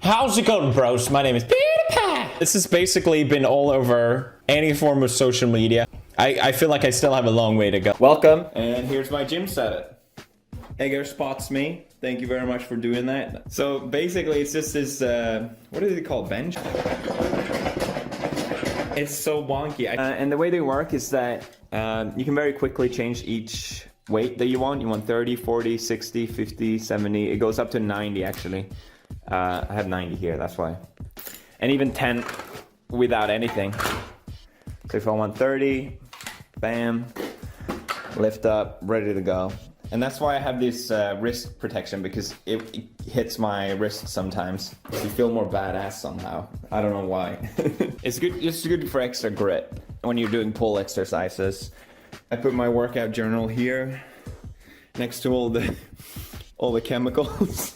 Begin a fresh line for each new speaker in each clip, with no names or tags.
How's it going, bros? My name is PewDiePie. This has basically been all over any form of social media. I feel like I still have a long way to go. Welcome, and here's my gym setup. Egger spots me. Thank you very much for doing that. So basically, it's just this, what is it called? Bench? It's so wonky. And the way they work is that you can very quickly change each weight that you want. You want 30, 40, 60, 50, 70. It goes up to 90 actually. I have 90 here, that's why. And even 10 without anything. So if I want 30, bam, lift up, ready to go. And that's why I have this wrist protection, because it hits my wrist sometimes. You feel more badass somehow. I don't know why. It's good. It's good for extra grit when you're doing pull exercises. I put my workout journal here next to all the chemicals.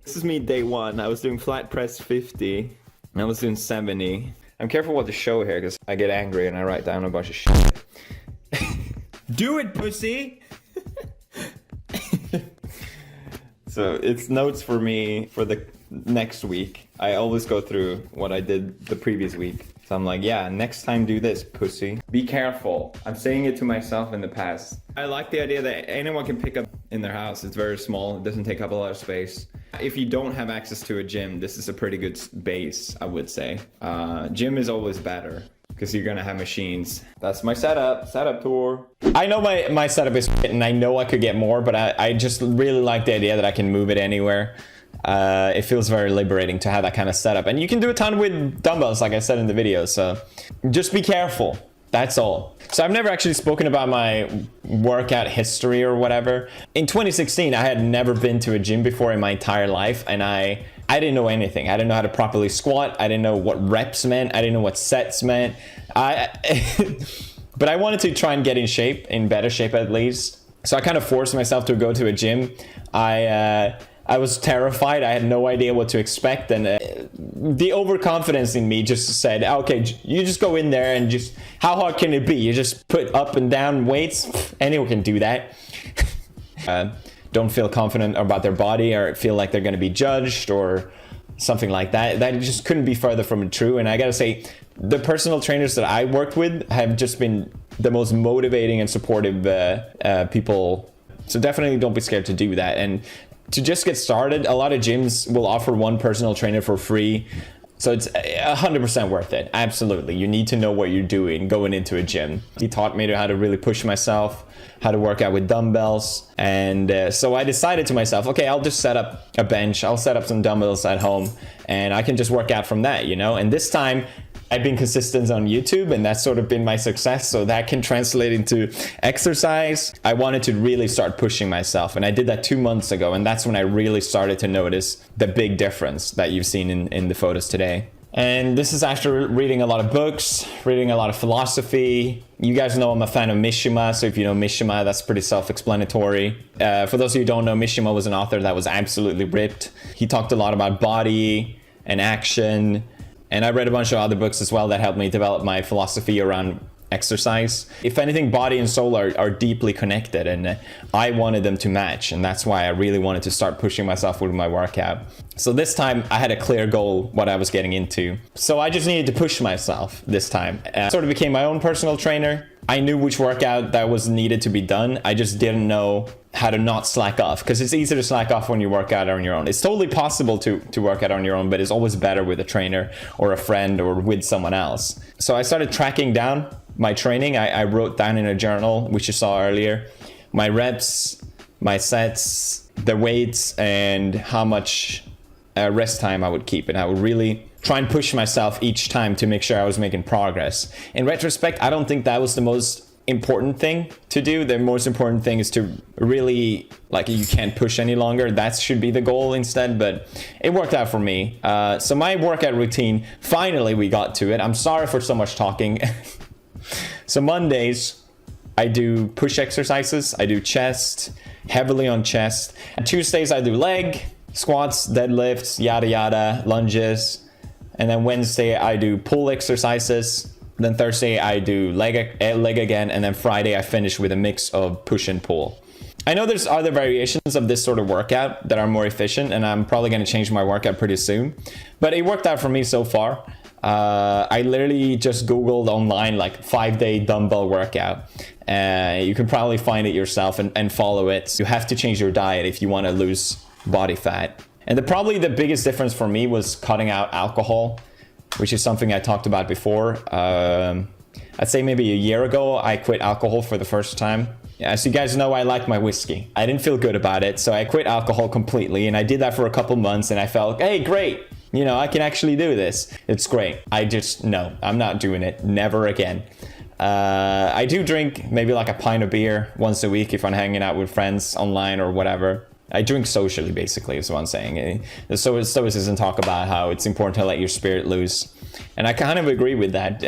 This is me day one. I was doing flat press 50. And I was doing 70. I'm careful what to show here because I get angry and I write down a bunch of shit. Do it, pussy! So it's notes for me for the next week. I always go through what I did the previous week. So I'm like, yeah, next time do this, pussy. Be careful. I'm saying it to myself in the past. I like the idea that anyone can pick up in their house. It's very small. It doesn't take up a lot of space. If you don't have access to a gym, this is a pretty good base, I would say. Gym is always better because you're gonna have machines. That's my setup tour. I know my setup is fit and I know I could get more, but I just really like the idea that I can move it anywhere. It feels very liberating to have that kind of setup. And you can do a ton with dumbbells, like I said in the video, so just be careful. That's all. So I've never actually spoken about my workout history or whatever. In 2016, I had never been to a gym before in my entire life, and I didn't know anything. I didn't know how to properly squat. I didn't know what reps meant. I didn't know what sets meant. But I wanted to try and get in shape, in better shape at least. So I kind of forced myself to go to a gym. I was terrified. I had no idea what to expect, and the overconfidence in me just said, okay, you just go in there and just, how hard can it be? You just put up and down weights. Anyone can do that. Don't feel confident about their body or feel like they're going to be judged or something like that. That just couldn't be further from true. And I gotta say, the personal trainers that I worked with have just been the most motivating and supportive people. So definitely don't be scared to do that. And to just get started, a lot of gyms will offer one personal trainer for free. So it's 100% worth it. Absolutely. You need to know what you're doing going into a gym. He taught me how to really push myself, how to work out with dumbbells. And so I decided to myself, okay, I'll just set up a bench. I'll set up some dumbbells at home and I can just work out from that, you know? And this time I've been consistent on YouTube and that's sort of been my success. So that can translate into exercise. I wanted to really start pushing myself. And I did that 2 months ago. And that's when I really started to notice the big difference that you've seen in the photos today. And this is after reading a lot of books, reading a lot of philosophy. You guys know I'm a fan of Mishima. So if you know Mishima, that's pretty self-explanatory. For those of you who don't know, Mishima was an author that was absolutely ripped. He talked a lot about body and action. And I read a bunch of other books as well that helped me develop my philosophy around exercise. If anything, body and soul are deeply connected, and I wanted them to match. And that's why I really wanted to start pushing myself with my workout. So this time I had a clear goal, what I was getting into. So I just needed to push myself this time. I sort of became my own personal trainer. I knew which workout that was needed to be done. I just didn't know how to not slack off, because it's easy to slack off when you work out on your own. It's totally possible to work out on your own, but it's always better with a trainer or a friend or with someone else. So I started tracking down my training. I wrote down in a journal, which you saw earlier, my reps, my sets, the weights, and how much rest time I would keep. And I would really try and push myself each time to make sure I was making progress. In retrospect, I don't think that was the most important thing to do. The most important thing is to really, like, you can't push any longer. That should be the goal instead, but it worked out for me. So my workout routine, finally we got to it. I'm sorry for so much talking. So Mondays, I do push exercises. I do chest, heavily on chest. And Tuesdays, I do leg, squats, deadlifts, yada yada, lunges. And then Wednesday, I do pull exercises. Then Thursday, I do leg again. And then Friday, I finish with a mix of push and pull. I know there's other variations of this sort of workout that are more efficient, and I'm probably going to change my workout pretty soon, but it worked out for me so far. I literally just Googled online like 5-day dumbbell workout. You can probably find it yourself and follow it. You have to change your diet if you want to lose body fat. And probably the biggest difference for me was cutting out alcohol, which is something I talked about before. I'd say maybe a year ago, I quit alcohol for the first time. As you guys know, I like my whiskey. I didn't feel good about it, so I quit alcohol completely, and I did that for a couple months, and I felt, hey, great. You know, I can actually do this. It's great. No, I'm not doing it. Never again. I do drink maybe like a pint of beer once a week if I'm hanging out with friends online or whatever. I drink socially, basically, is what I'm saying. The Stoicism talk about how it's important to let your spirit loose. And I kind of agree with that.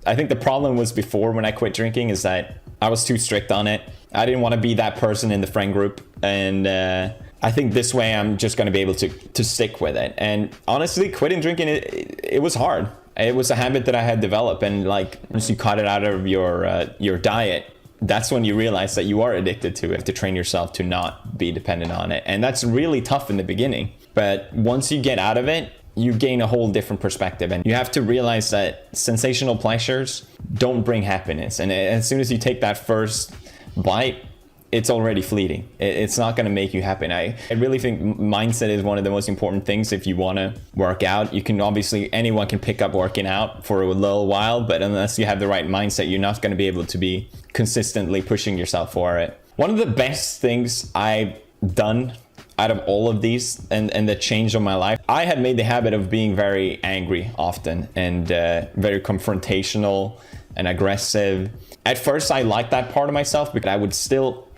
I think the problem was before when I quit drinking is that I was too strict on it. I didn't want to be that person in the friend group. And I think this way I'm just going to be able to stick with it. And honestly, quitting drinking, it was hard. It was a habit that I had developed. And like, once you cut it out of your diet, that's when you realize that you are addicted to it. You have to train yourself to not be dependent on it. And that's really tough in the beginning. But once you get out of it, you gain a whole different perspective. And you have to realize that sensational pleasures don't bring happiness. And as soon as you take that first bite, it's already fleeting. It's not going to make you happy. And I really think mindset is one of the most important things if you want to work out. You can obviously, anyone can pick up working out for a little while, but unless you have the right mindset, you're not going to be able to be consistently pushing yourself for it. One of the best things I've done out of all of these and the change of my life, I had made the habit of being very angry often and very confrontational and aggressive. At first, I liked that part of myself because I would still,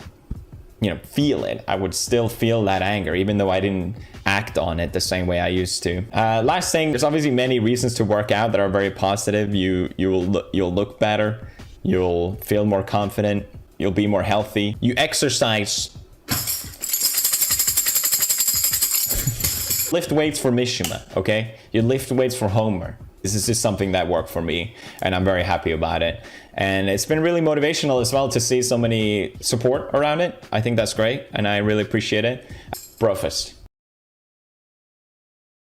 feel it. I would still feel that anger, even though I didn't act on it the same way I used to. Last thing, there's obviously many reasons to work out that are very positive. You'll look better. You'll feel more confident. You'll be more healthy. You exercise. Lift weights for Mishima, okay? You lift weights for Homer. This is just something that worked for me, and I'm very happy about it. And it's been really motivational as well to see so many support around it. I think that's great, and I really appreciate it. Brofist.